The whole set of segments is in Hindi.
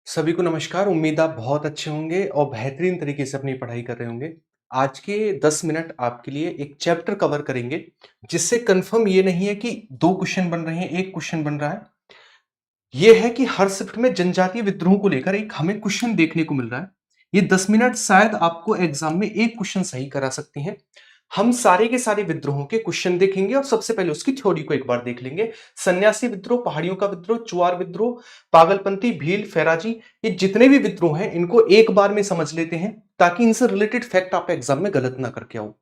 सभी को नमस्कार। उम्मीद आप बहुत अच्छे होंगे और बेहतरीन तरीके से अपनी पढ़ाई कर रहे होंगे। आज के 10 मिनट आपके लिए एक चैप्टर कवर करेंगे, जिससे कंफर्म ये नहीं है कि 2 क्वेश्चन बन रहे हैं, 1 क्वेश्चन बन रहा है। ये है कि हर शिफ्ट में जनजातीय विद्रोह को लेकर एक हमें क्वेश्चन देखने को मिल रहा है। ये 10 मिनट शायद आपको एग्जाम में 1 क्वेश्चन सही करा सकती हैं। हम सारे के सारे विद्रोहों के क्वेश्चन देखेंगे और सबसे पहले उसकी थ्योरी को एक बार देख लेंगे। सन्यासी विद्रोह, पहाड़ियों का विद्रोह, चुआर विद्रोह, पागलपंथी, भील, फैराजी, ये जितने भी विद्रोह हैं इनको एक बार में समझ लेते हैं, ताकि इनसे रिलेटेड फैक्ट आप एग्जाम में गलत ना करके आओ।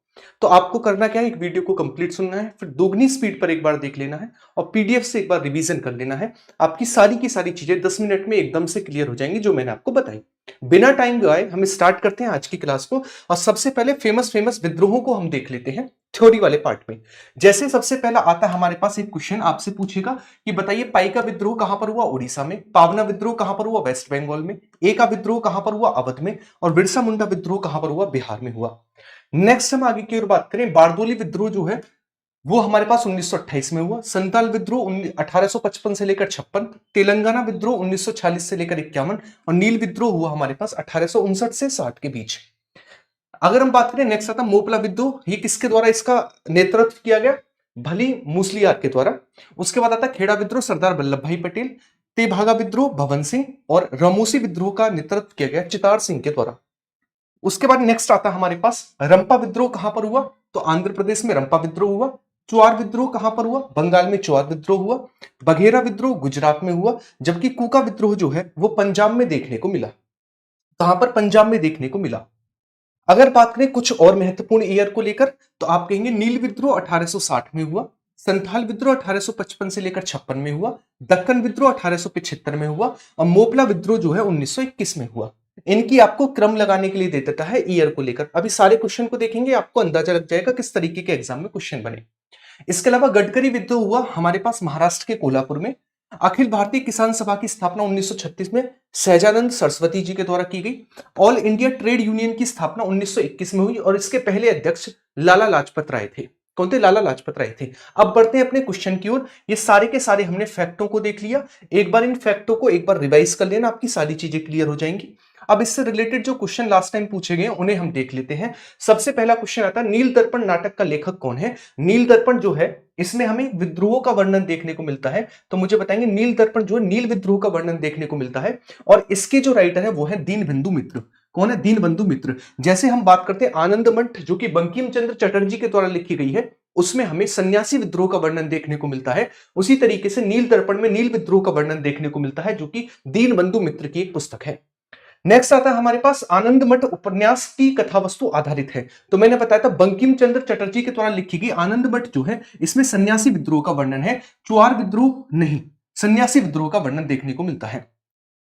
तो आपको करना क्या है, एक वीडियो को कंप्लीट सुनना है, फिर दोगुनी स्पीड पर एक बार देख लेना है और पीडीएफ से एक बार रिवीजन कर लेना है। आपकी सारी की सारी चीजें 10 मिनट में एकदम से क्लियर हो जाएंगी, जो मैंने आपको बताई। बिना टाइम गवाए हम स्टार्ट करते हैं आज की क्लास को। और सबसे पहले फेमस फेमस विद्रोहों को हम देख लेते हैं थ्योरी वाले पार्ट में। जैसे सबसे पहला आता है हमारे पास एक क्वेश्चन, आपसे पूछेगा कि बताइए पाइका विद्रोह कहां पर हुआ, उड़ीसा में। पावना विद्रोह कहां पर हुआ, वेस्ट बंगाल में। एका विद्रोह कहां पर हुआ, अवध में। और बिरसा मुंडा विद्रोह कहां पर हुआ, बिहार में हुआ। नेक्स्ट हम आगे की ओर बात करें, बारदोली विद्रोह जो है वो हमारे पास 1928 में हुआ। संताल विद्रोह 1855 से लेकर 56। तेलंगाना विद्रोह 1946 से लेकर 51। और नील विद्रोह हुआ हमारे पास 1859 से 60 के बीच। अगर हम बात करें, नेक्स्ट आता मोपला विद्रोह, ये किसके द्वारा इसका नेतृत्व किया गया, भली मूसलियार के द्वारा। उसके बाद आता खेड़ा विद्रोह, सरदार वल्लभ भाई पटेल। तेभागा विद्रोह भवन सिंह। और रमोसी विद्रोह का नेतृत्व किया गया चितार सिंह के द्वारा। उसके बाद नेक्स्ट आता है हमारे पास रंपा विद्रोह, कहां पर हुआ, तो आंध्र प्रदेश में रंपा विद्रोह हुआ। चुआर विद्रोह कहां पर हुआ, बंगाल में चुआर विद्रोह हुआ। बघेरा विद्रोह गुजरात में हुआ। जबकि कूका विद्रोह जो है वो पंजाब में देखने को मिला। कहां पर, पंजाब में देखने को मिला। अगर बात करें कुछ और महत्वपूर्ण ईयर को लेकर, तो आप कहेंगे नील विद्रोह 1860 में हुआ। संथाल विद्रोह 1855 से लेकर 56 में हुआ। दक्कन विद्रोह 1875 में हुआ। और मोपला विद्रोह जो है 1921 में हुआ। इनकी आपको क्रम लगाने के लिए दे देता है ईयर को लेकर। अभी सारे क्वेश्चन को देखेंगे, आपको अंदाजा लग जाएगा किस तरीके के एग्जाम में क्वेश्चन बने। इसके अलावा गडकरी विद्रोह हुआ हमारे पास महाराष्ट्र के कोल्हापुर में। अखिल भारतीय किसान सभा की स्थापना 1936 में सहजानंद सरस्वती जी के द्वारा की गई। ऑल इंडिया ट्रेड यूनियन की स्थापना 1921 में हुई और इसके पहले अध्यक्ष लाला लाजपत राय थे। कौन थे, लाला लाजपत राय थे। अब बढ़ते हैं अपने क्वेश्चन की ओर। ये सारे के सारे हमने फैक्टों को देख लिया। एक बार इन फैक्टों को एक बार रिवाइज कर लेना, आपकी सारी चीजें क्लियर हो जाएंगी। अब इससे रिलेटेड जो क्वेश्चन लास्ट टाइम पूछे गए उन्हें हम देख लेते हैं। सबसे पहला क्वेश्चन आता है, नील दर्पण नाटक का लेखक कौन है। नील दर्पण जो है इसमें हमें विद्रोह का वर्णन देखने को मिलता है, तो मुझे बताएंगे नील दर्पण जो है नील विद्रोह का वर्णन देखने को मिलता है। और इसके जो राइटर है वो है दीनबंधु मित्र। कौन है, दीनबंधु मित्र। जैसे हम बात करते हैं आनंद मठ जो कि बंकिम चंद्र चटर्जी के द्वारा लिखी गई है, उसमें हमें सन्यासी विद्रोह का वर्णन देखने को मिलता है। उसी तरीके से नील दर्पण में नील विद्रोह का वर्णन देखने को मिलता है, जो कि दीनबंधु मित्र की एक पुस्तक है। नेक्स्ट आता है हमारे पास आनंद मठ उपन्यास की कथा वस्तु आधारित है। तो मैंने बताया था बंकिम चंद्र चटर्जी के द्वारा लिखी गई आनंद मठ जो है इसमें सन्यासी विद्रोह का वर्णन है, चुआर विद्रोह नहीं, सन्यासी विद्रोह का वर्णन देखने को मिलता है।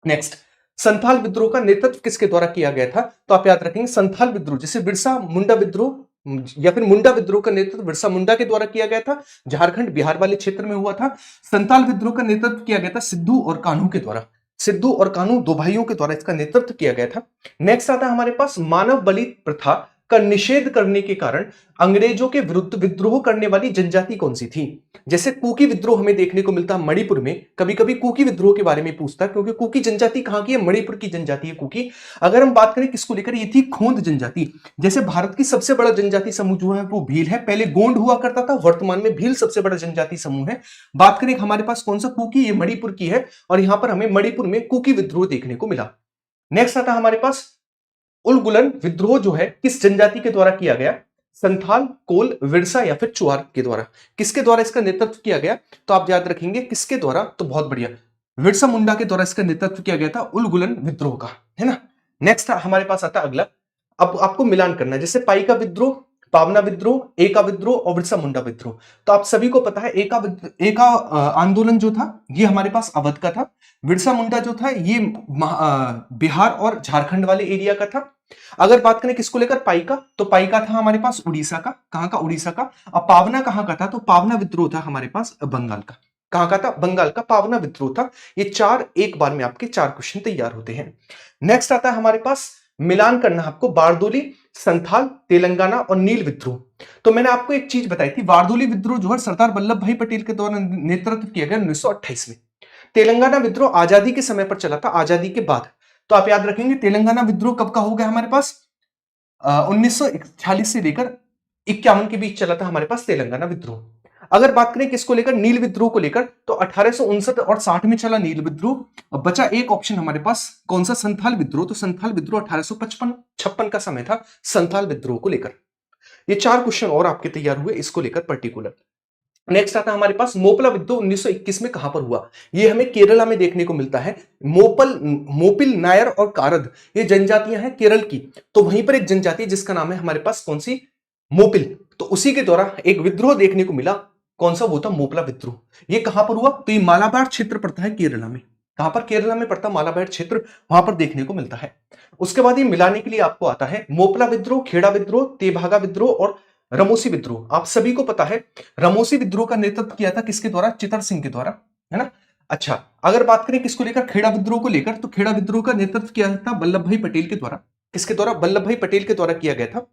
नेक्स्ट, संथाल विद्रोह का नेतृत्व किसके द्वारा किया गया था, तो आप याद रखेंगे संथाल विद्रोह जैसे बिरसा मुंडा विद्रोह या फिर मुंडा विद्रोह का नेतृत्व बिरसा मुंडा के द्वारा किया गया था, झारखंड बिहार वाले क्षेत्र में हुआ था। संथाल विद्रोह का नेतृत्व किया गया था सिद्धू और कान्हू के द्वारा। सिद्धू और कान्हू दो भाइयों के द्वारा इसका नेतृत्व किया गया था। नेक्स्ट आता है हमारे पास मानव बलि प्रथा का निषेध करने के कारण अंग्रेजों के विरुद्ध विद्रोह करने वाली जनजाति कौन सी थी। जैसे कुकी विद्रोह हमें देखने को मिलता है मणिपुर में। कभी कभी कुकी विद्रोह के बारे में पूछता है, क्योंकि कुकी जनजाति कहां की है, मणिपुर की जनजाति है कुकी। अगर हम बात करें किसको लेकर, ये थी खोंद जनजाति। जैसे भारत की सबसे बड़ा जनजाति समूह जो है वो भील है, पहले गोंड हुआ करता था, वर्तमान में भील सबसे बड़ा जनजाति समूह है। बात करें हमारे पास कौन सा, कुकी, ये मणिपुर की है और यहां पर हमें मणिपुर में कुकी विद्रोह देखने को मिला। नेक्स्ट आता हमारे पास उलगुलन विद्रोह जो है किस जनजाति के द्वारा किया गया, संथाल, कोल, विरसा या फिर चुआर के द्वारा। किसके द्वारा इसका नेतृत्व किया गया, तो आप याद रखेंगे किसके द्वारा, तो बहुत बढ़िया, विरसा मुंडा के द्वारा इसका नेतृत्व किया गया था उलगुलन विद्रोह का, है ना। नेक्स्ट हमारे पास आता अगला। अब आपको मिलान करना है, जैसे पाइका विद्रोह, पावना विद्रोह, एका विद्रोह और बिरसा मुंडा विद्रोह। तो आप सभी को पता है एका आंदोलन जो था ये हमारे पास अवध का था। बिरसा मुंडा जो था ये बिहार और झारखंड वाले एरिया का था। अगर बात करें किसको लेकर, पाइका, तो पाइका था हमारे पास उड़ीसा का। कहां का, उड़ीसा का। अब पावना कहां का था, तो पावना विद्रोह था हमारे पास बंगाल का। कहां का था, बंगाल का पावना विद्रोह था। ये चार एक बार में आपके 4 क्वेश्चन तैयार होते हैं। नेक्स्ट आता है हमारे पास मिलान करना आपको बारदोली, संथाल, तेलंगाना और नील विद्रोह। तो मैंने आपको एक चीज बताई थी, बारदोली विद्रोह जो है सरदार वल्लभ भाई पटेल के द्वारा नेतृत्व किया गया 1928 में। तेलंगाना विद्रोह आजादी के समय पर चला था, आजादी के बाद। तो आप याद रखेंगे तेलंगाना विद्रोह कब का हो गया हमारे पास, 1941 से लेकर 51 के बीच चला था हमारे पास तेलंगाना विद्रोह। अगर बात करें किसको लेकर, नील विद्रोह को लेकर, तो 1859 और 60 में चला नील विद्रोह। अब बचा एक ऑप्शन हमारे पास, कौन सा, संथाल विद्रोह। तो संथाल विद्रोह 1855-56 का समय था संथाल विद्रोह को लेकर। ये 4 क्वेश्चन और आपके तैयार हुए इसको लेकर पर्टिकुलर। नेक्स्ट आता है हमारे पास मोपला विद्रोह 1921 में कहां पर हुआ। ये हमें केरला में देखने को मिलता है। मोपिल, नायर और कारद, ये जनजातियां हैं केरल की। तो वहीं पर एक जनजाति जिसका नाम है हमारे पास कौन सी, मोपिल। तो उसी के द्वारा एक विद्रोह देखने को मिला, कौन सा, वो था मोपला विद्रोह। ये कहां पर हुआ, तो ये मालाबार क्षेत्र पड़ता है केरला में। कहां पर, केरला में पड़ता मालाबार क्षेत्र, वहां पर देखने को मिलता है। उसके बाद ये मिलाने के लिए आपको आता है मोपला विद्रोह, खेड़ा विद्रोह, तेभागा विद्रोह और रमोसी विद्रोह। आप सभी को पता है रमोसी विद्रोह का नेतृत्व किया था किसके द्वारा, चितर सिंह के द्वारा, है ना। अच्छा, अगर बात करें किसको लेकर, खेड़ा विद्रोह को लेकर, तो खेड़ा विद्रोह का नेतृत्व किया था वल्लभ भाई पटेल के द्वारा। किसके द्वारा, वल्लभ भाई पटेल के द्वारा किया गया था।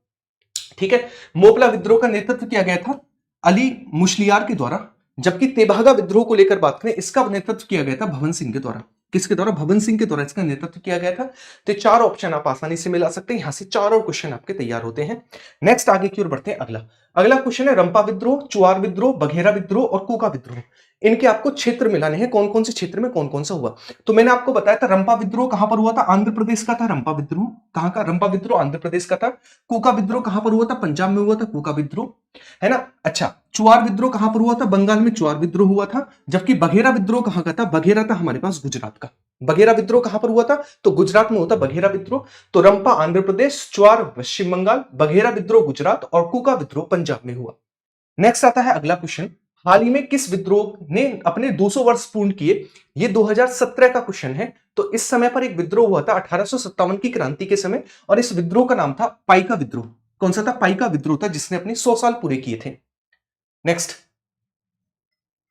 ठीक है। मोपला विद्रोह का नेतृत्व किया गया था अली मुशलियार के द्वारा। जबकि तेभागा विद्रोह को लेकर बात करें, इसका नेतृत्व किया गया था भवन सिंह के द्वारा। किसके द्वारा, भवन सिंह के द्वारा इसका नेतृत्व किया गया था। तो 4 ऑप्शन आप आसानी से मिला सकते हैं, यहां से 4 और क्वेश्चन आपके तैयार होते हैं। नेक्स्ट आगे की ओर बढ़ते हैं। अगला अगला क्वेश्चन है रंपा विद्रोह, चुआर विद्रोह, बघेरा विद्रोह और कूका विद्रोह। इनके आपको क्षेत्र मिलाने हैं, कौन कौन से क्षेत्र में कौन कौन सा हुआ। तो मैंने आपको बताया था रंपा विद्रोह कहां पर हुआ था, आंध्र प्रदेश का था रंपा विद्रोह। कहां का, रंपा विद्रोह आंध्र प्रदेश का था। कूका विद्रोह कहां पर हुआ था, पंजाब में हुआ था कूका विद्रोह, है ना। अच्छा, चुआर विद्रोह कहां पर हुआ था, बंगाल में चुआर विद्रोह हुआ था। जबकि बघेरा विद्रोह कहां का था, बघेरा था हमारे पास गुजरात का। बघेरा विद्रोह कहां पर हुआ था, तो गुजरात में होता बघेरा विद्रोह। तो रंपा आंध्र प्रदेश, चुआर पश्चिम बंगाल, बघेरा विद्रोह गुजरात और कूका विद्रोह पंजाब में हुआ। नेक्स्ट आता है अगला क्वेश्चन, हाल ही में किस विद्रोह ने अपने 200 वर्ष पूर्ण किए। ये 2017 का क्वेश्चन है। तो इस समय पर एक विद्रोह हुआ था 1857 की क्रांति के समय, और इस विद्रोह का नाम था पाइका विद्रोह। कौन सा था, पाइका विद्रोह था, जिसने अपने 100 साल पूरे किए थे। नेक्स्ट,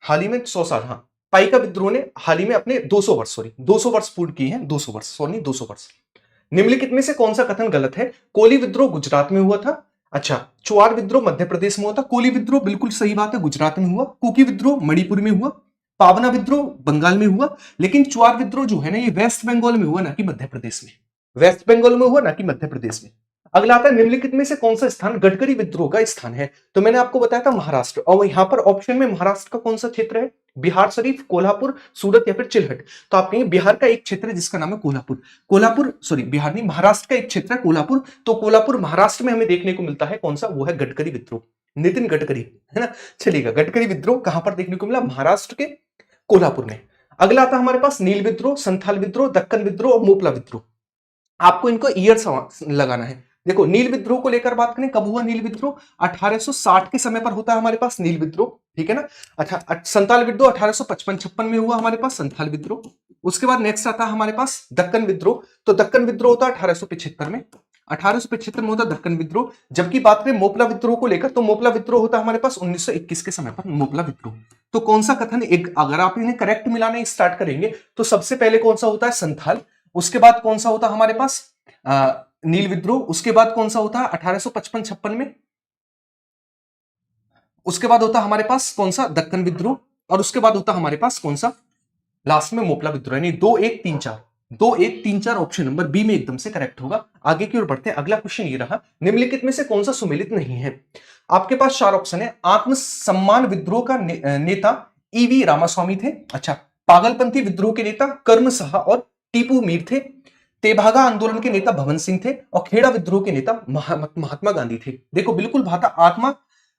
हाल ही में 100 साल, हाँ, पाइका विद्रोह ने हाल ही में अपने 200 वर्ष पूर्ण किए हैं। 200 वर्ष। निम्नलिखित में से कौन सा कथन गलत है। कोली विद्रोह गुजरात में हुआ था। अच्छा, चुआर विद्रोह मध्य प्रदेश में हुआ था। कोली विद्रोह बिल्कुल सही बात है, गुजरात में हुआ। कुकी विद्रोह मणिपुर में हुआ। पावना विद्रोह बंगाल में हुआ। लेकिन चुआर विद्रोह जो है ना, ये वेस्ट बंगाल में हुआ, ना कि मध्य प्रदेश में। वेस्ट बंगाल में हुआ, ना कि मध्य प्रदेश में। अगला आता है निम्नलिखित में से कौन सा स्थान गडकरी विद्रोह का स्थान है। तो मैंने आपको बताया था महाराष्ट्र, और यहां पर ऑप्शन में महाराष्ट्र का कौन सा क्षेत्र है, बिहार शरीफ, कोल्हापुर, सूरत या फिर चिलहट। तो आप कहेंगे बिहार का एक क्षेत्र है जिसका नाम है कोल्हापुर। बिहार नहीं, महाराष्ट्र का एक क्षेत्र है कोल्हापुर। तो कोल्हापुर महाराष्ट्र में हमें देखने को मिलता है कौन सा, वो है गडकरी विद्रोह, नितिन गडकरी, है ना। चलिएगा, गडकरी विद्रोह कहां पर देखने को मिला, महाराष्ट्र के कोल्हापुर में। अगला आता हमारे पास नील विद्रोह, संथाल विद्रोह, दक्कन विद्रोह और मोपला विद्रोह। आपको इनको ईयर लगाना है। देखो, नील विद्रोह को लेकर बात करें, कब हुआ नील विद्रोह, 1860 के समय पर होता है हमारे पास नील विद्रोह, ठीक है ना। अच्छा, संथाल विद्रोह 1855-56 में हुआ हमारे पास संथाल विद्रोह। उसके बाद नेक्स्ट आता है हमारे पास दक्कन विद्रोह। तो दक्कन विद्रोह होता है 1875 में, 1875 में होता है दक्कन विद्रोह। जबकि बात करें मोपला विद्रोह को लेकर, तो मोपला विद्रोह होता है हमारे पास 1921 के समय पर मोपला विद्रोह। तो कौन सा कथन, एक अगर आप इन्हें करेक्ट मिलाने स्टार्ट करेंगे, तो सबसे पहले कौन सा होता है, संथाल। उसके बाद कौन सा होता है हमारे पास, नील विद्रोह। उसके बाद कौन सा होता है 1855-56 में, उसके बाद होता हमारे पास कौन सा, दक्कन विद्रोह। और उसके बाद होता हमारे पास कौन सा, लास्ट में मोपला विद्रोह। यानी 2 1 3 4, 2 1 3 4 ऑप्शन नंबर बी में एकदम से करेक्ट होगा। आगे की ओर बढ़ते हैं। अगला क्वेश्चन ये रहा, निम्नलिखित में से कौन सा सुमेलित नहीं है। आपके पास 4 ऑप्शन है। आत्मसम्मान विद्रोह का नेता ईवी रामास्वामी थे। अच्छा, पागलपंथी विद्रोह के नेता कर्म साहा और टीपू मीर थे। तेभागा आंदोलन के नेता भवन सिंह थे। और खेड़ा विद्रोह के नेता महात्मा गांधी थे। देखो, बिल्कुल भाता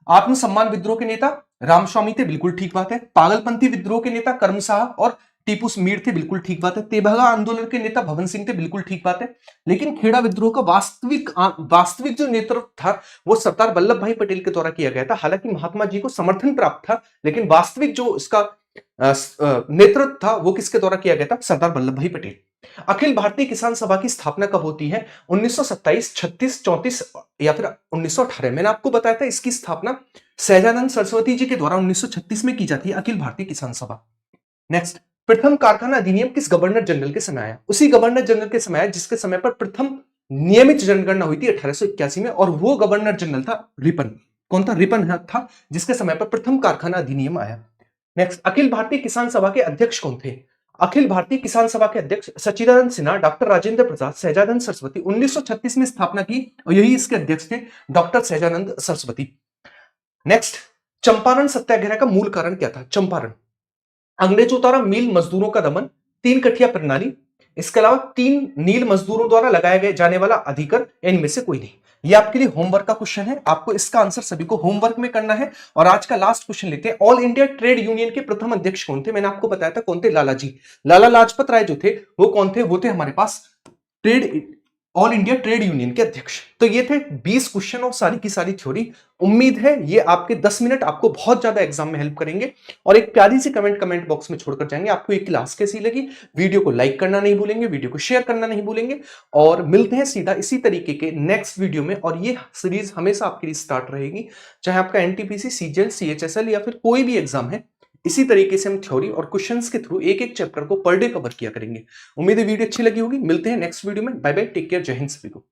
आत्मसम्मान विद्रोह के नेता रामस्वामी थे, बिल्कुल ठीक बात है। पागलपंथी विद्रोह के नेता कर्म साहा और टीपू मीर थे, बिल्कुल ठीक बात है। तेभागा आंदोलन के नेता भवन सिंह थे, बिल्कुल ठीक बात है। लेकिन खेड़ा विद्रोह का वास्तविक जो नेतृत्व था, वो सरदार वल्लभ भाई पटेल के द्वारा किया गया था। हालांकि महात्मा जी को समर्थन प्राप्त था, लेकिन वास्तविक जो इसका नेतृत्व था वो किसके द्वारा किया गया था, सरदार वल्लभ भाई पटेल। अखिल भारतीय किसान सभा की स्थापना कब होती है, 1927, 36, 34 या फिर 1918। मैंने आपको बताया था इसकी स्थापना सहजानंद सरस्वती जी के द्वारा 1936 में की जाती है, अखिल भारतीय किसान सभा। नेक्स्ट, प्रथम कारखाना अधिनियम किस गवर्नर जनरल के समय आया। उसी गवर्नर जनरल के समय आया जिसके समय पर प्रथम नियमित जनगणना हुई थी 1881 में, और वो गवर्नर जनरल था रिपन। कौन था, रिपन था, जिसके समय पर प्रथम कारखाना अधिनियम आया। नेक्स्ट, अखिल भारतीय किसान सभा के अध्यक्ष कौन थे। अखिल भारतीय किसान सभा के अध्यक्ष सच्चिदानंद सिन्हा, डॉक्टर राजेंद्र प्रसाद, सहजानंद सरस्वती 1936 में स्थापना की और यही इसके अध्यक्ष थे डॉक्टर सहजानंद सरस्वती। नेक्स्ट, चंपारण सत्याग्रह का मूल कारण क्या था? चंपारण, अंग्रेजों द्वारा मिल मजदूरों का दमन, तीन कठिया प्रणाली, इसके अलावा तीन नील मजदूरों द्वारा लगाया गया जाने वाला अधिकर, इनमें से कोई नहीं। ये आपके लिए होमवर्क का क्वेश्चन है, आपको इसका आंसर सभी को होमवर्क में करना है। और आज का लास्ट क्वेश्चन लेते हैं, ऑल इंडिया ट्रेड यूनियन के प्रथम अध्यक्ष कौन थे? मैंने आपको बताया था कौन थे, लालाजी, लाला लाजपत राय जो थे वो कौन थे? वो थे हमारे पास trade all India trade union के अध्यक्ष। तो ये थे 20 क्वेश्चन और सारी की सारी थ्योरी। उम्मीद है ये आपके 10 मिनट आपको बहुत ज्यादा एग्जाम में हेल्प करेंगे। और एक प्यारी सी कमेंट बॉक्स में छोड़कर जाएंगे आपको ये क्लास कैसी लगी। वीडियो को लाइक करना नहीं भूलेंगे, वीडियो को शेयर करना नहीं भूलेंगे। और मिलते हैं सीधा इसी तरीके के नेक्स्ट वीडियो में। और ये सीरीज हमेशा आपके लिए स्टार्ट रहेगी, चाहे आपका एनटीपीसी, सीजीएल, सीएचएसएल या फिर कोई भी एग्जाम है। इसी तरीके से हम थ्योरी और क्वेश्चंस के थ्रू एक एक चैप्टर को पर डे कवर किया करेंगे। उम्मीद है वीडियो अच्छी लगी होगी। मिलते हैं नेक्स्ट वीडियो में। बाय बाय, टेक केयर, जय हिंद सभी को।